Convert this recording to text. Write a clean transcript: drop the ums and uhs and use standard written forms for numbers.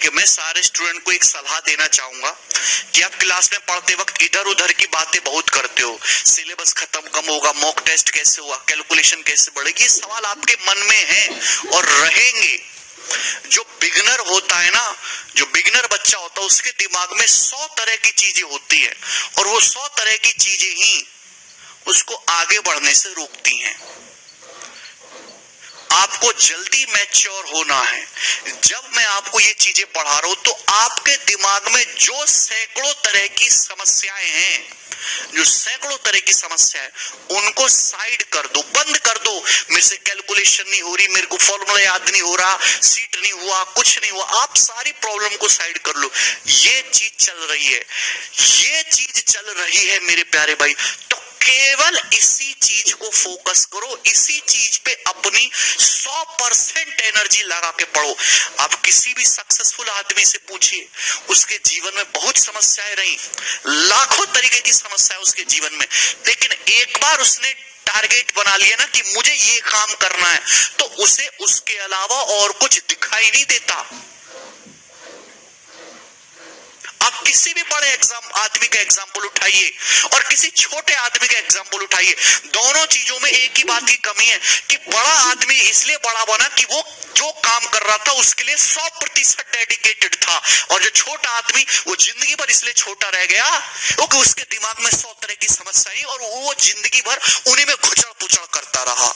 ठीक है, मैं सारे स्टूडेंट को एक सलाह देना चाहूंगा कि आप क्लास में पढ़ते वक्त इधर उधर की बातें बहुत करते हो। सिलेबस खत्म कब होगा, मॉक टेस्ट कैसे हुआ, कैलकुलेशन कैसे बढ़ेगी, ये सवाल आपके मन में हैं और रहेंगे। जो बिगनर होता है ना, जो बिगनर बच्चा होता है, उसके दिमाग में 100 तरह की चीजें होती है और वो 100 तरह की चीजें ही उसको आगे बढ़ने से रोकती हैं। आपको जल्दी मैच्योर होना है। जब मैं आपको ये चीजें पढ़ा रहा हूं तो आपके दिमाग में जो सैकड़ों तरह की समस्याएं हैं, जो सैकड़ों तरह की समस्या है, उनको साइड कर दो, बंद कर दो। मेरे से कैलकुलेशन नहीं हो रही, मेरे को फॉर्मूला याद नहीं हो रहा, सीट नहीं हुआ, कुछ नहीं हुआ, आप सारी प्रॉब्लम को साइड कर लो। ये चीज चल रही है, ये चीज चल रही है मेरे प्यारे भाई, तो केवल इसी चीज को फोकस करो, इसी चीज पे अपनी 100% एनर्जी लगा के पढ़ो। आप किसी भी सक्सेसफुल आदमी से पूछिए, उसके जीवन में बहुत समस्याएं रही, लाखों तरीके की समस्याएं उसके जीवन में, लेकिन एक बार उसने टारगेट बना लिया ना कि मुझे ये काम करना है, तो उसे उसके अलावा और कुछ दिखाई नहीं देता। आप किसी भी बड़े आदमी का एग्जाम्पल उठाइए और किसी छोटे आदमी का एग्जाम्पल उठाइए, दोनों चीजों में एक ही बात की कमी है कि बड़ा आदमी इसलिए बड़ा बना कि वो जो काम कर रहा था उसके लिए 100% डेडिकेटेड था, और जो छोटा आदमी वो जिंदगी भर इसलिए छोटा रह गया क्योंकि उसके दिमाग में 100 तरह की समस्याएं और वो जिंदगी भर उन्हीं में घुचड़ पुचड़ करता रहा।